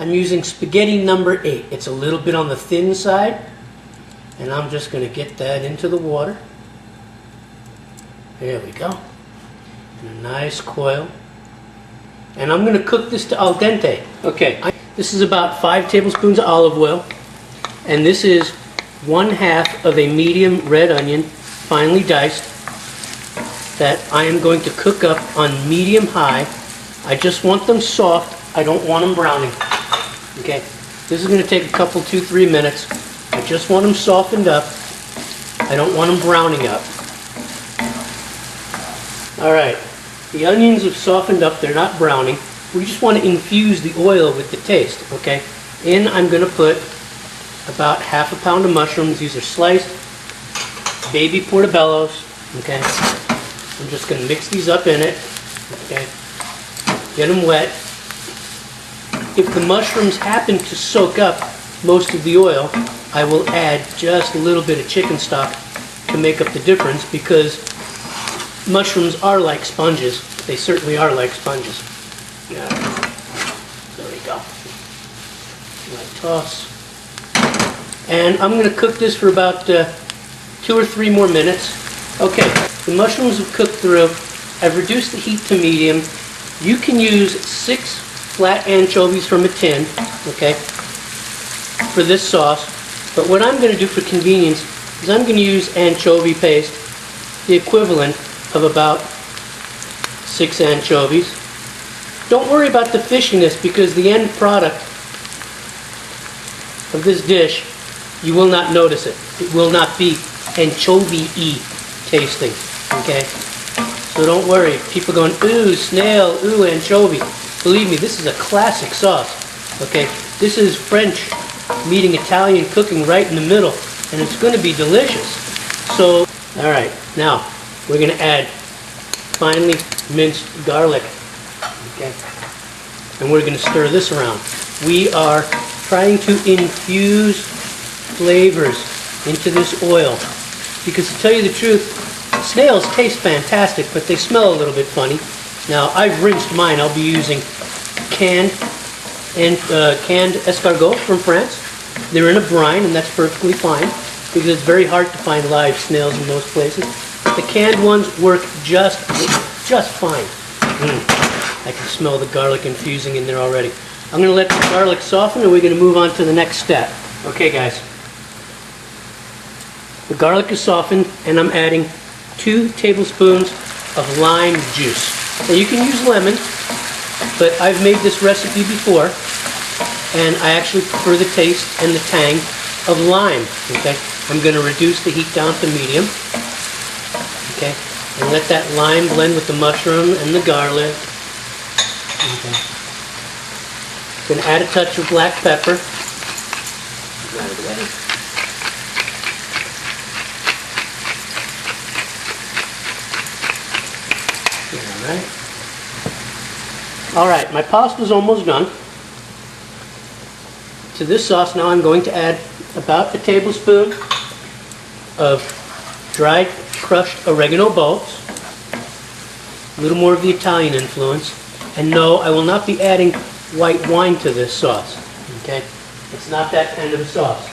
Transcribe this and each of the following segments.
I'm using spaghetti number 8. It's a little bit on the thin side, and I'm just going to get that into the water. There we go. And a nice coil. And I'm going to cook this to al dente. Okay, this is about 5 tablespoons of olive oil, and this is 1/2 of a medium red onion, finely diced, that I am going to cook up on medium-high. I just want them soft. I don't want them browning. Okay, this is going to take a couple, 2-3 minutes. I just want them softened up. I don't want them browning up. All right, the onions have softened up. They're not browning. We just want to infuse the oil with the taste. Okay, in I'm going to put about 1/2 pound of mushrooms. These are sliced baby portobellos. Okay, I'm just going to mix these up in it. Okay, get them wet. If the mushrooms happen to soak up most of the oil, I will add just a little bit of chicken stock to make up the difference, because mushrooms are like sponges. They certainly are like sponges. Yeah. There we go. Light toss. And I'm going to cook this for about 2 or 3 more minutes. Okay, the mushrooms have cooked through. I've reduced the heat to medium. You can use 6 flat anchovies from a tin, okay, for this sauce. But what I'm going to do for convenience is I'm going to use anchovy paste, the equivalent of about 6 anchovies. Don't worry about the fishiness, because the end product of this dish, you will not notice it. It will not be anchovy-y tasting, okay? So don't worry. People going, ooh, snail, ooh, anchovy. Believe me, this is a classic sauce, okay? This is French meeting Italian cooking right in the middle, and it's going to be delicious. So, all right, now we're going to add finely minced garlic, okay? And we're going to stir this around. We are trying to infuse flavors into this oil, because to tell you the truth, snails taste fantastic, but they smell a little bit funny. Now, I've rinsed mine. I'll be using canned escargot from France. They're in a brine, and that's perfectly fine, because it's very hard to find live snails in most places. The canned ones work just fine. I can smell the garlic infusing in there already. I'm going to let the garlic soften, and we're going to move on to the next step. Okay, guys. The garlic is softened, and I'm adding 2 tablespoons of lime juice. Now, you can use lemon, but I've made this recipe before, and I actually prefer the taste and the tang of lime. Okay, I'm going to reduce the heat down to medium. Okay, and let that lime blend with the mushroom and the garlic. Okay. Going to add a touch of black pepper. All right, my pasta's almost done. To this sauce now I'm going to add about a tablespoon of dried crushed oregano bulbs, a little more of the Italian influence, and no, I will not be adding white wine to this sauce, okay? It's not that kind of a sauce.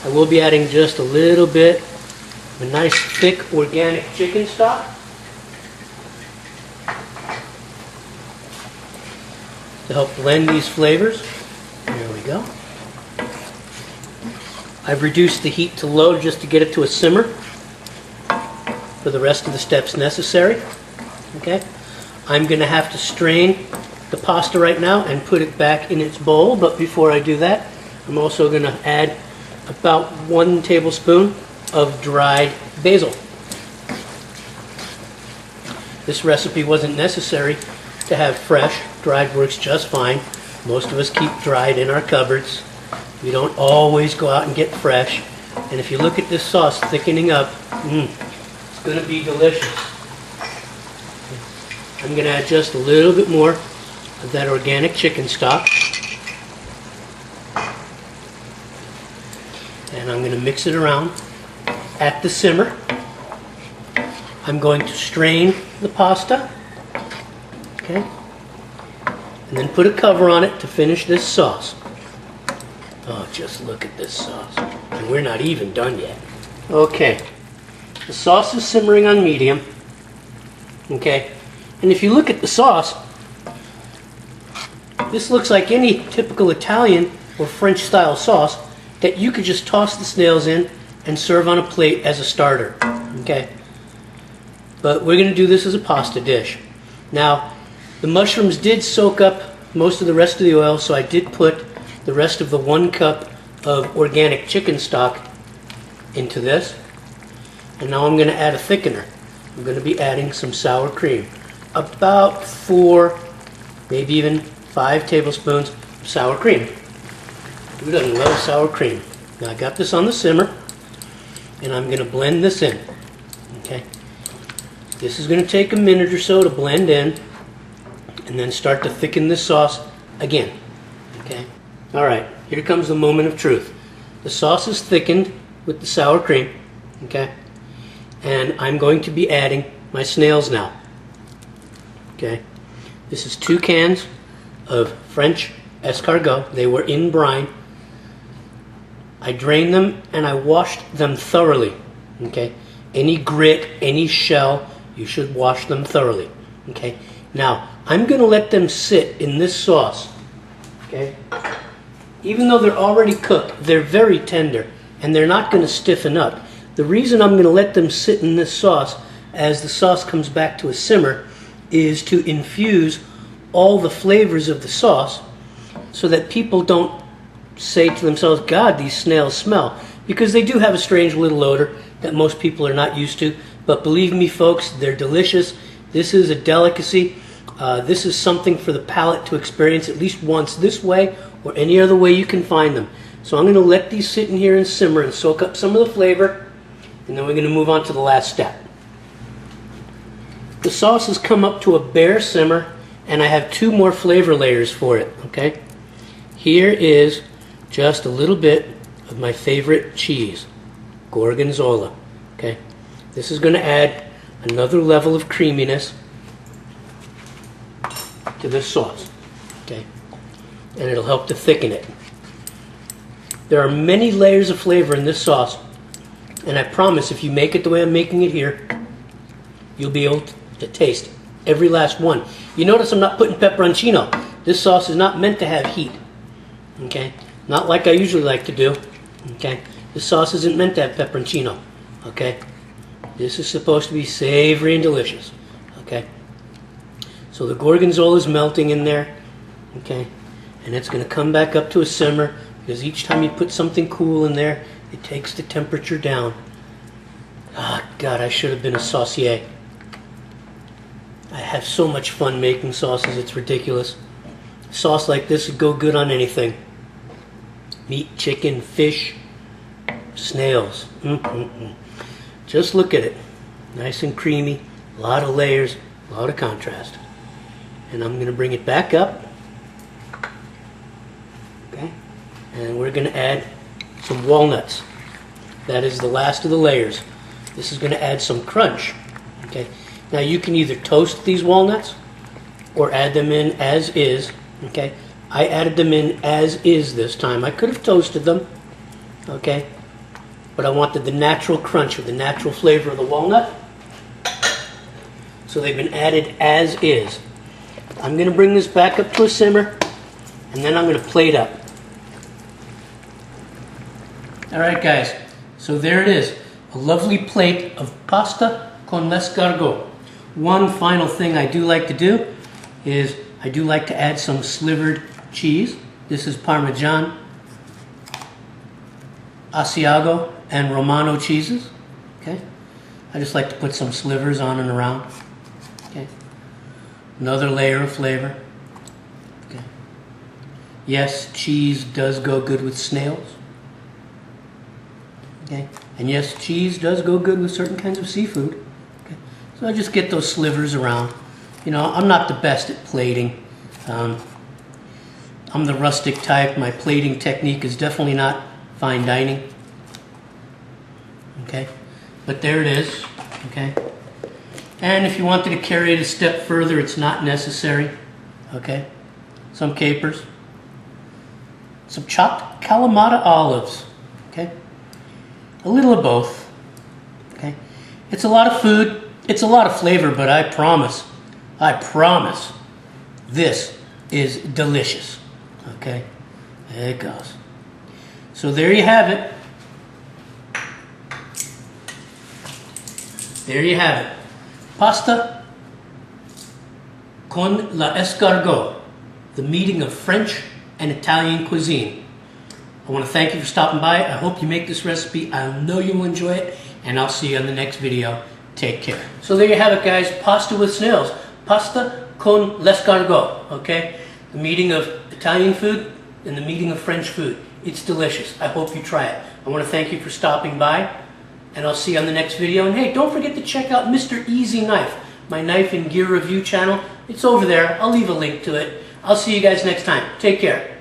I will be adding just a little bit of a nice thick organic chicken stock. To help blend these flavors. There we go. I've reduced the heat to low just to get it to a simmer for the rest of the steps necessary. Okay. I'm going to have to strain the pasta right now and put it back in its bowl, but before I do that, I'm also going to add about 1 tablespoon of dried basil. This recipe wasn't necessary to have fresh. Dried works just fine. Most of us keep dried in our cupboards. We don't always go out and get fresh. And if you look at this sauce thickening up, it's going to be delicious. I'm going to add just a little bit more of that organic chicken stock. And I'm going to mix it around at the simmer. I'm going to strain the pasta. Okay. And and then put a cover on it to finish this sauce. Oh, just look at this sauce. And we're not even done yet. Okay, the sauce is simmering on medium. Okay, and if you look at the sauce, this looks like any typical Italian or French style sauce that you could just toss the snails in and serve on a plate as a starter. Okay, but we're going to do this as a pasta dish. Now, the mushrooms did soak up most of the rest of the oil, so I did put the rest of the 1 cup of organic chicken stock into this. And now I'm going to add a thickener. I'm going to be adding some sour cream. About 4, maybe even 5 tablespoons of sour cream. Who doesn't love sour cream? Now I got this on the simmer, and I'm going to blend this in. Okay. This is going to take a minute or so to blend in, and then start to thicken this sauce again. Okay. All right. Here comes the moment of truth. The sauce is thickened with the sour cream. Okay. And I'm going to be adding my snails now. Okay. This is 2 cans of French escargot. They were in brine. I drained them and I washed them thoroughly. Okay. Any grit, any shell, you should wash them thoroughly. Okay. Now, I'm going to let them sit in this sauce. Okay. Even though they're already cooked, they're very tender and they're not going to stiffen up. The reason I'm going to let them sit in this sauce as the sauce comes back to a simmer is to infuse all the flavors of the sauce so that people don't say to themselves, God, these snails smell. Because they do have a strange little odor that most people are not used to. But believe me, folks, they're delicious. This is a delicacy. This is something for the palate to experience at least once this way or any other way you can find them. So I'm going to let these sit in here and simmer and soak up some of the flavor. And then we're going to move on to the last step. The sauce has come up to a bare simmer, and I have 2 more flavor layers for it. Okay, here is just a little bit of my favorite cheese, Gorgonzola. Okay, this is going to add another level of creaminess to this sauce. Okay, and it'll help to thicken it. There are many layers of flavor in this sauce. And I promise, if you make it the way I'm making it here, you'll be able to taste every last one. You notice I'm not putting pepperoncino. This sauce is not meant to have heat. Okay? Not like I usually like to do. Okay? This sauce isn't meant to have pepperoncino. Okay? This is supposed to be savory and delicious. Okay? So the gorgonzola is melting in there. Okay? And it's going to come back up to a simmer, because each time you put something cool in there, it takes the temperature down. Ah, God, I should have been a saucier. I have so much fun making sauces, it's ridiculous. Sauce like this would go good on anything. Meat, chicken, fish, snails. Just look at it. Nice and creamy, a lot of layers, a lot of contrast. And I'm going to bring it back up. Okay. And we're going to add some walnuts. That is the last of the layers. This is going to add some crunch. Okay. Now you can either toast these walnuts or add them in as is. Okay. I added them in as is this time. I could have toasted them. Okay. But I wanted the natural crunch or the natural flavor of the walnut. So they've been added as is. I'm going to bring this back up to a simmer, and then I'm going to plate up. Alright guys, so there it is, a lovely plate of pasta con l'escargot. One final thing I do like to do is I do like to add some slivered cheese. This is Parmesan, Asiago, and Romano cheeses. Okay, I just like to put some slivers on and around. Okay, another layer of flavor. Okay, yes, cheese does go good with snails. Okay. And yes, cheese does go good with certain kinds of seafood. Okay. So I just get those slivers around. You know, I'm not the best at plating. I'm the rustic type. My plating technique is definitely not fine dining. Okay. But there it is. Okay. And if you wanted to carry it a step further, it's not necessary. Okay. some capers, some chopped Kalamata olives, okay? A little of both, okay? It's a lot of food, it's a lot of flavor, but I promise, this is delicious, okay? There it goes. So there you have it. There you have it. Pasta con la escargot, the meeting of French and Italian cuisine. I want to thank you for stopping by. I hope you make this recipe. I know you'll enjoy it, and I'll see you on the next video. Take care. So there you have it, guys. Pasta with snails. Pasta con l'escargot, okay? The meeting of Italian food and the meeting of French food. It's delicious. I hope you try it. I want to thank you for stopping by, and I'll see you on the next video. And hey, don't forget to check out Mr. Easy Knife, my knife and gear review channel. It's over there. I'll leave a link to it. I'll see you guys next time. Take care.